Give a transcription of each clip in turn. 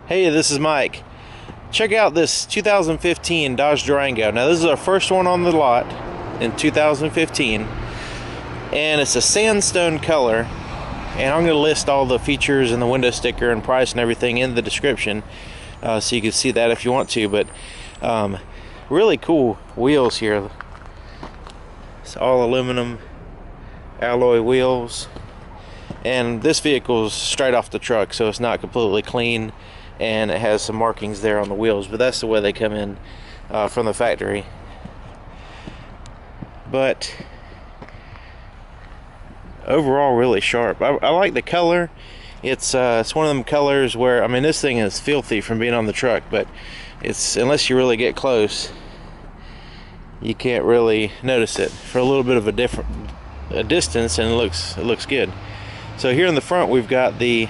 Hey, this is Mike. Check out this 2015 Dodge Durango. Now this is our first one on the lot in 2015, and it's a sandstone color, and I'm going to list all the features and the window sticker and price and everything in the description, so you can see that if you want to. But really cool wheels here. It's all aluminum alloy wheels, and this vehicle is straight off the truck, so it's not completely clean, and it has some markings there on the wheels, but that's the way they come in from the factory. But overall really sharp. I like the color. It's one of them colors where, I mean, this thing is filthy from being on the truck, but it's, unless you really get close, you can't really notice it for a little bit of a distance, and it looks good. So here in the front we've got the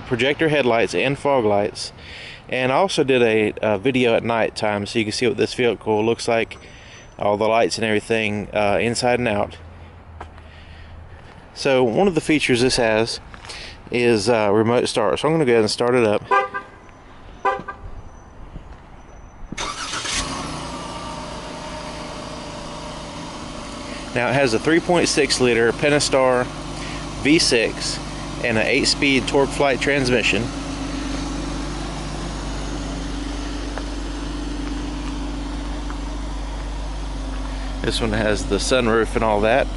projector headlights and fog lights, and I also did a video at night time so you can see what this vehicle looks like, all the lights and everything inside and out. So one of the features this has is remote start, so I'm going to go ahead and start it up. Now it has a 3.6 liter Pentastar V6 and an 8-speed torque flight transmission. This one has the sunroof and all that.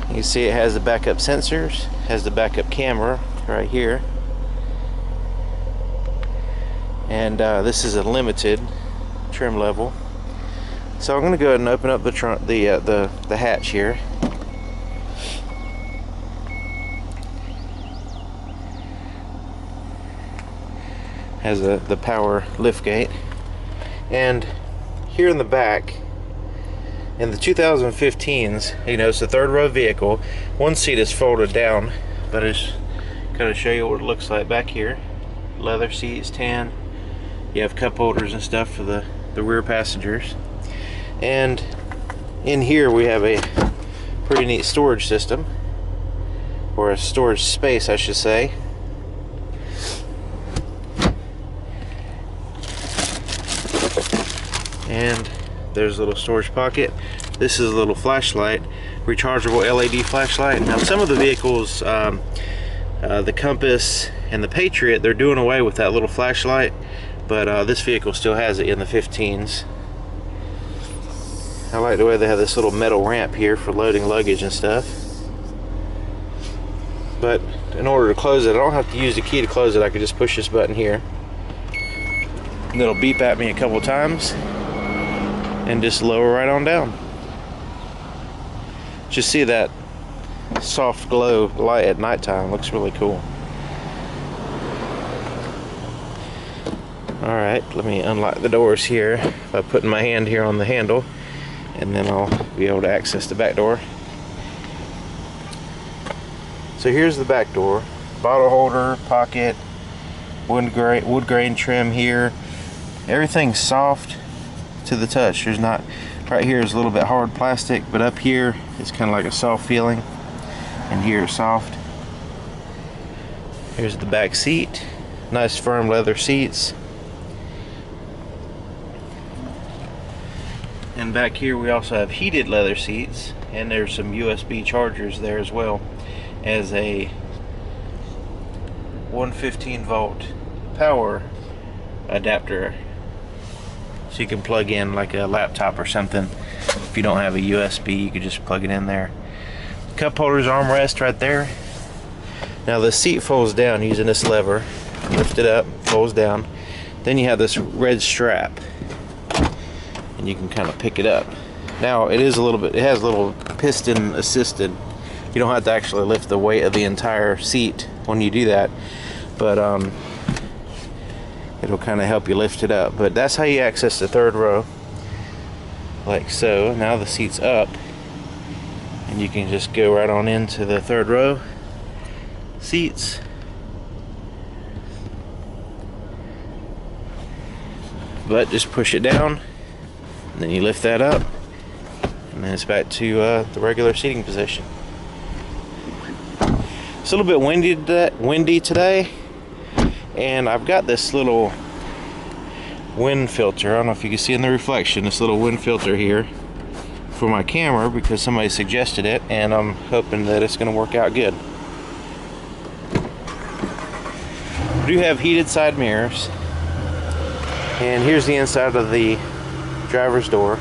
You can see it has the backup sensors, has the backup camera right here, and this is a limited trim level. So I'm going to go ahead and open up the trunk, the hatch here. Has the power lift gate, and here in the back, in the 2015s, you know, it's a third row vehicle. One seat is folded down, but I just kind of show you what it looks like back here. Leather seats, tan. You have cup holders and stuff for the rear passengers. And in here we have a pretty neat storage system, or a storage space I should say. And there's a little storage pocket. This is a little flashlight, rechargeable LED flashlight. Now some of the vehicles, the Compass and the Patriot, they're doing away with that little flashlight, but this vehicle still has it in the 15s. I like the way they have this little metal ramp here for loading luggage and stuff. But in order to close it, I don't have to use the key to close it. I can just push this button here, and it'll beep at me a couple times and just lower right on down. Just see that soft glow light at nighttime. Looks really cool. Alright, let me unlock the doors here by putting my hand here on the handle, and then I'll be able to access the back door. So here's the back door. Bottle holder, pocket, wood grain trim here. Everything's soft to the touch. There's not, right here is a little bit hard plastic, but up here it's kind of like a soft feeling, and here it's soft. Here's the back seat. Nice firm leather seats. And back here we also have heated leather seats, and there's some USB chargers there as well as a 115-volt power adapter, so you can plug in like a laptop or something. If you don't have a USB, you could just plug it in there. Cup holders, armrest right there. Now the seat folds down using this lever. Lift it up, folds down. Then you have this red strap, and you can kind of pick it up. Now it is a little bit, it has a little piston assisted. You don't have to actually lift the weight of the entire seat when you do that, but it'll kind of help you lift it up. But that's how you access the third row, like so. Now the seat's up, and you can just go right on into the third row seats. But just push it down, and then you lift that up, and then it's back to the regular seating position. It's a little bit windy today, and I've got this little wind filter. I don't know if you can see in the reflection, this little wind filter here for my camera because somebody suggested it, and I'm hoping that it's going to work out good. We do have heated side mirrors, and here's the inside of the driver's door.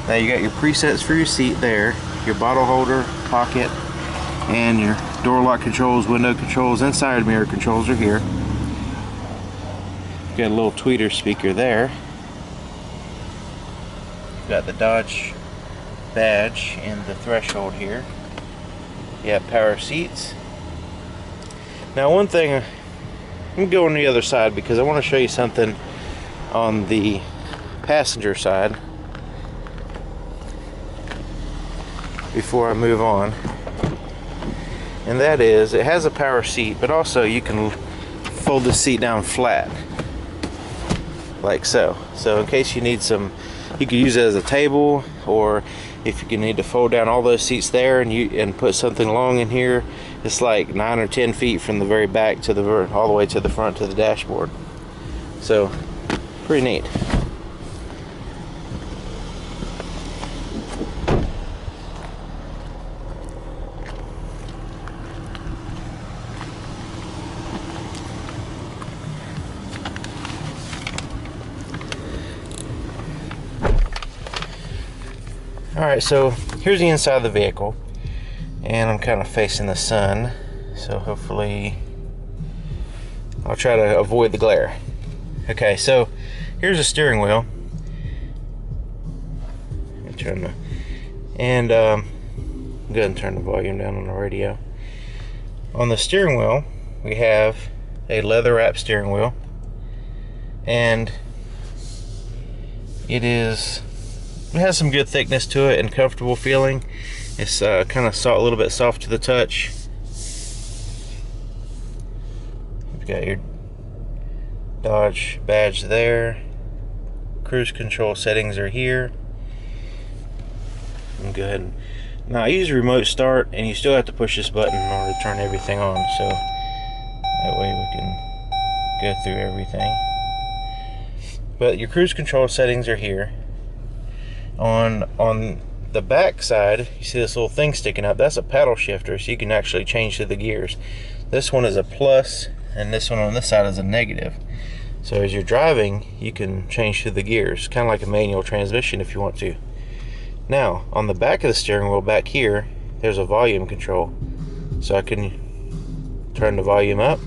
Now you got your presets for your seat there, your bottle holder, pocket, and your door lock controls, window controls, and side mirror controls are here. Got a little tweeter speaker there. Got the Dodge badge and the threshold here. You have power seats. Now one thing, I'm going to go on the other side because I want to show you something on the passenger side before I move on. And that is, it has a power seat, but also you can fold the seat down flat like so. So in case you need some, you could use it as a table, or if you need to fold down all those seats there and put something long in here, it's like 9 or 10 feet from the very back to all the way to the front to the dashboard. So pretty neat. Alright, so here's the inside of the vehicle, and I'm kind of facing the sun, so hopefully I'll try to avoid the glare. Okay, so here's the steering wheel. Go ahead and turn the volume down on the radio. On the steering wheel, we have a leather wrap steering wheel, and it has some good thickness to it and comfortable feeling. It's kind of a little bit soft to the touch. You've got your Dodge badge there. Cruise control settings are here. And go ahead. Now I use remote start, and you still have to push this button in order to turn everything on, so that way we can go through everything. But your cruise control settings are here. On the back side, you see this little thing sticking up. That's a paddle shifter, so you can actually change to the gears. This one is a plus, and this one on this side is a negative. So as you're driving, you can change to the gears, kind of like a manual transmission if you want to. Now, on the back of the steering wheel back here, there's a volume control. So I can turn the volume up.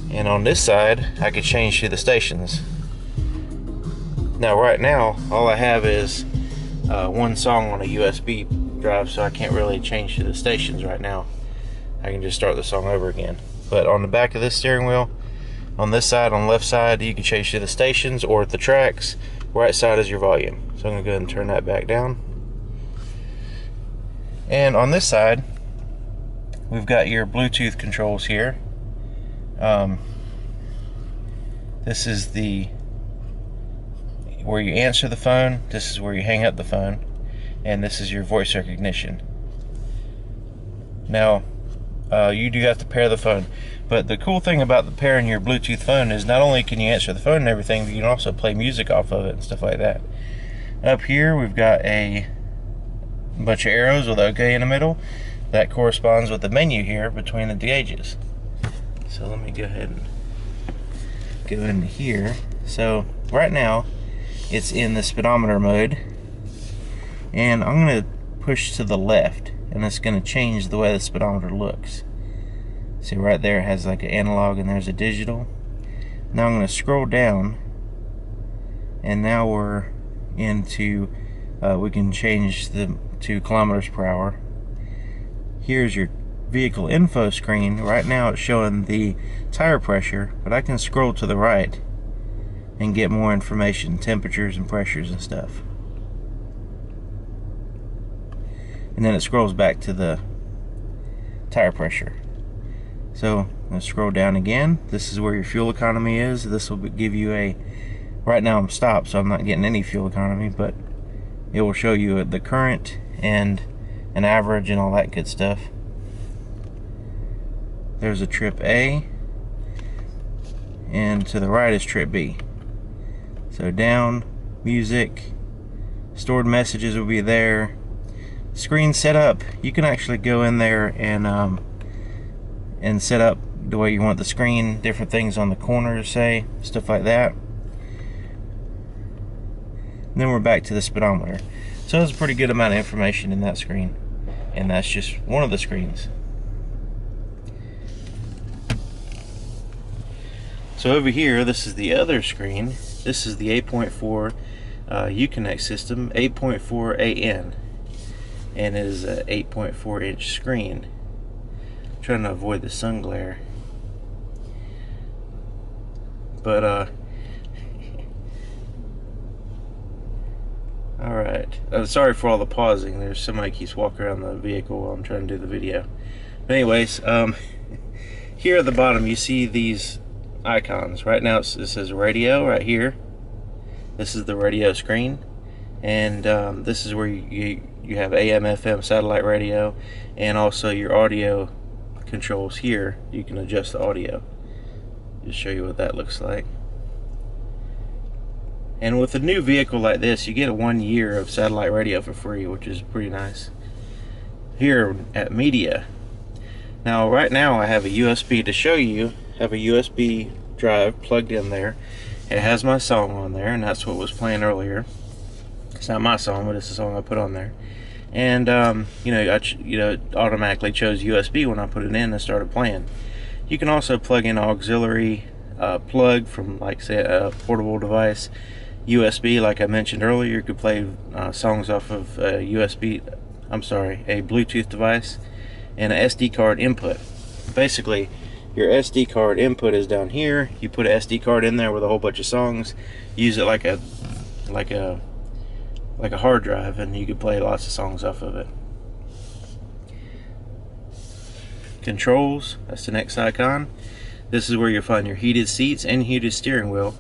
And on this side, I can change to the stations. Now right now, all I have is one song on a USB drive, so I can't really change to the stations right now. I can just start the song over again. But on the back of this steering wheel, on this side, on the left side, you can change to the stations or the tracks. Right side is your volume. So I'm going to go ahead and turn that back down. And on this side, we've got your Bluetooth controls here. This is where you answer the phone, this is where you hang up the phone, and this is your voice recognition. Now, you do have to pair the phone, but the cool thing about the pairing your Bluetooth phone is not only can you answer the phone and everything, but you can also play music off of it and stuff like that. Up here, we've got a bunch of arrows with OK in the middle. That corresponds with the menu here between the gauges. So let me go ahead and go into here. So right now, it's in the speedometer mode, and I'm going to push to the left, and it's going to change the way the speedometer looks. See right there, it has like an analog and there's a digital. Now I'm going to scroll down, and now we're into we can change to kilometers per hour. Here's your vehicle info screen. Right now it's showing the tire pressure, but I can scroll to the right and get more information, temperatures and pressures and stuff. And then it scrolls back to the tire pressure. So I'm going to scroll down again. This is where your fuel economy is. This will give you right now I'm stopped, so I'm not getting any fuel economy, but it will show you the current and an average and all that good stuff. there's a trip A, and to the right is trip B. So down, music, stored messages will be there. Screen setup, you can actually go in there and set up the way you want the screen, different things on the corners, say, stuff like that. And then we're back to the speedometer. So there's a pretty good amount of information in that screen, and that's just one of the screens. So over here, this is the other screen. This is the 8.4 Uconnect system, 8.4 AN, and it is a 8.4 inch screen. I'm trying to avoid the sun glare, but all right. Sorry for all the pausing. There's somebody keeps walking around the vehicle while I'm trying to do the video. But anyways, here at the bottom you see these icons. Right now it says radio right here. This is the radio screen, and this is where you have AM, FM, satellite radio, and also your audio controls here. You can adjust the audio. Just show you what that looks like. And with a new vehicle like this, you get a 1 year of satellite radio for free, which is pretty nice. Here at media, now right now I have a USB to show you. I have a USB drive plugged in there. It has my song on there, and that's what was playing earlier. It's not my song, but it's the song I put on there. And it automatically chose USB when I put it in and started playing. You can also plug in auxiliary plug from, like, say, a portable device. USB, like I mentioned earlier, you could play songs off of a Bluetooth device, and an SD card input. Basically, your SD card input is down here. You put an SD card in there with a whole bunch of songs, use it like a hard drive, and you could play lots of songs off of it. Controls, that's the next icon. This is where you'll find your heated seats and heated steering wheel,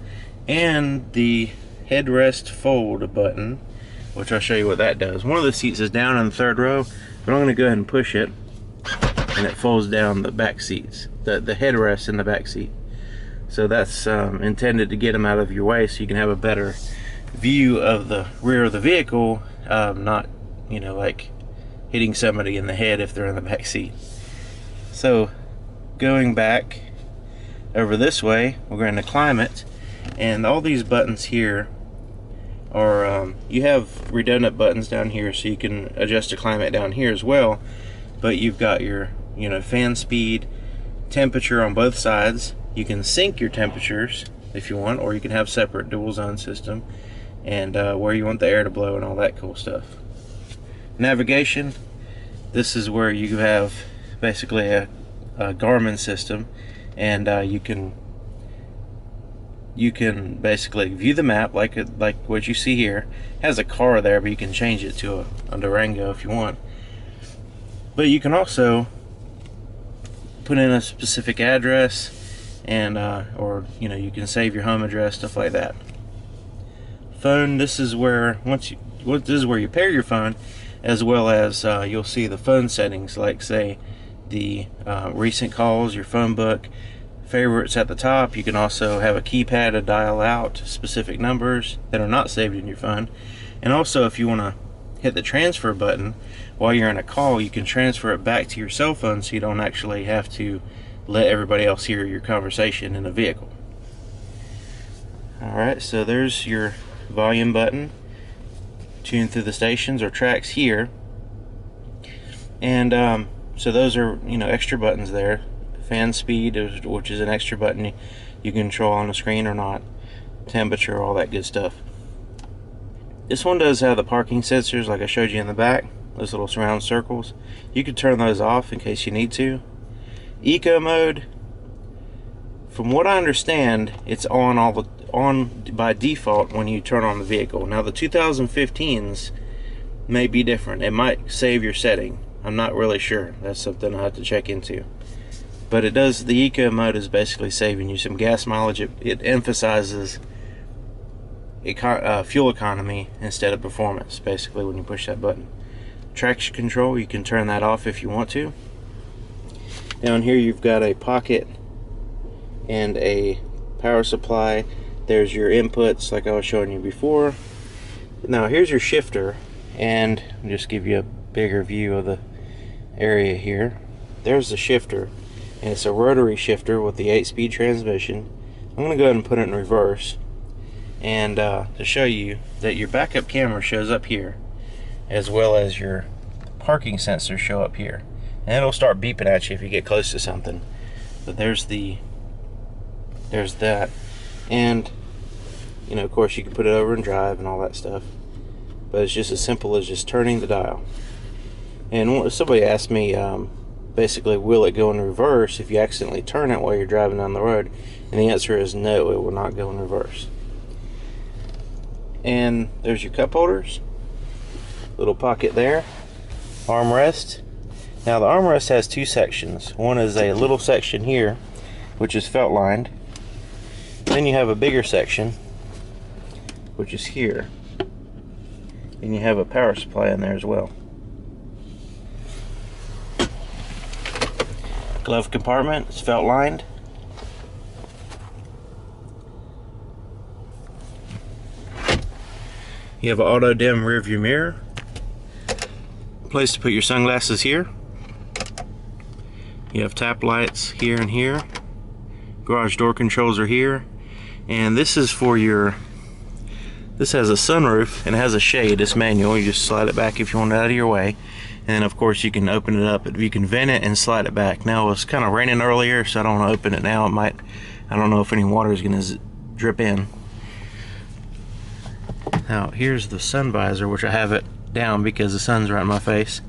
and the headrest fold button, which I'll show you what that does. One of the seats is down in the third row, but I'm going to go ahead and push it, and it folds down the back seats, the headrest in the back seat. So that's intended to get them out of your way so you can have a better view of the rear of the vehicle, not, like hitting somebody in the head if they're in the back seat. So going back over this way, we're going to climate, and all these buttons here are, you have redundant buttons down here, so you can adjust the climate down here as well, but you've got your fan speed, temperature on both sides. You can sync your temperatures if you want, or you can have separate dual zone system, and where you want the air to blow and all that cool stuff. Navigation, this is where you have basically a Garmin system, and you can basically view the map like what you see here. It has a car there, but you can change it to a Durango if you want. But you can also put in a specific address, and or you can save your home address, stuff like that. Phone, this is where you pair your phone, as well as you'll see the phone settings, like say the recent calls, your phone book, favorites at the top. You can also have a keypad to dial out specific numbers that are not saved in your phone. And also, if you want to hit the transfer button while you're in a call, you can transfer it back to your cell phone, so you don't actually have to let everybody else hear your conversation in a vehicle. Alright, so there's your volume button. Tune through the stations or tracks here. And so those are extra buttons there. Fan speed, which is an extra button you can control on the screen or not. Temperature, all that good stuff. This one does have the parking sensors like I showed you in the back, those little surround circles. You can turn those off in case you need to. Eco mode, from what I understand, it's on by default when you turn on the vehicle. Now the 2015s may be different. It might save your setting. I'm not really sure. That's something I have to check into. But it does, the eco mode is basically saving you some gas mileage. It emphasizes fuel economy instead of performance, basically, when you push that button. Traction control, you can turn that off if you want to. Down here you've got a pocket and a power supply. There's your inputs like I was showing you before. Now here's your shifter, and I'll just give you a bigger view of the area here. There's the shifter, and it's a rotary shifter with the 8-speed transmission. I'm going to go ahead and put it in reverse, and to show you that your backup camera shows up here, as well as your parking sensors show up here, and it'll start beeping at you if you get close to something. But there's that, and you know, of course you can put it over and drive and all that stuff, but it's just as simple as just turning the dial. And somebody asked me basically, will it go in reverse if you accidentally turn it while you're driving down the road? And the answer is no, it will not go in reverse. And there's your cup holders, little pocket there, armrest. Now the armrest has two sections. One is a little section here, which is felt lined. Then you have a bigger section, which is here, and you have a power supply in there as well. Glove compartment is felt lined. You have an auto dim rear view mirror, place to put your sunglasses here. You have tap lights here and here. Garage door controls are here, and this is for your, this has a sunroof and it has a shade. It's manual. You just slide it back if you want it out of your way, and of course you can open it up. You can vent it and slide it back. Now it was kind of raining earlier, so I don't want to open it now. It might, I don't know if any water is going to drip in. Now here's the sun visor, which I have it down because the sun's right in my face,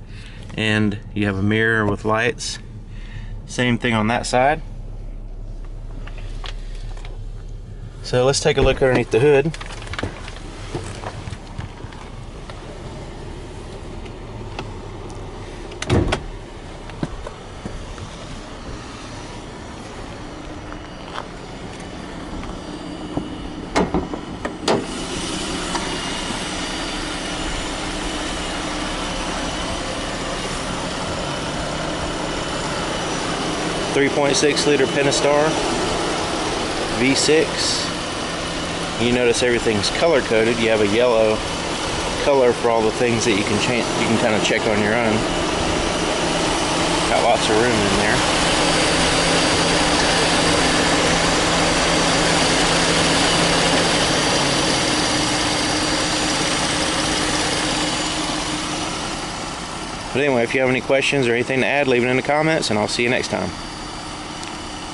and you have a mirror with lights. Same thing on that side. So let's take a look underneath the hood. .6 liter Pentastar V6. You notice everything's color coded. You have a yellow color for all the things that you can change. You can kind of check on your own. Got lots of room in there. But anyway, if you have any questions or anything to add, leave it in the comments, and I'll see you next time.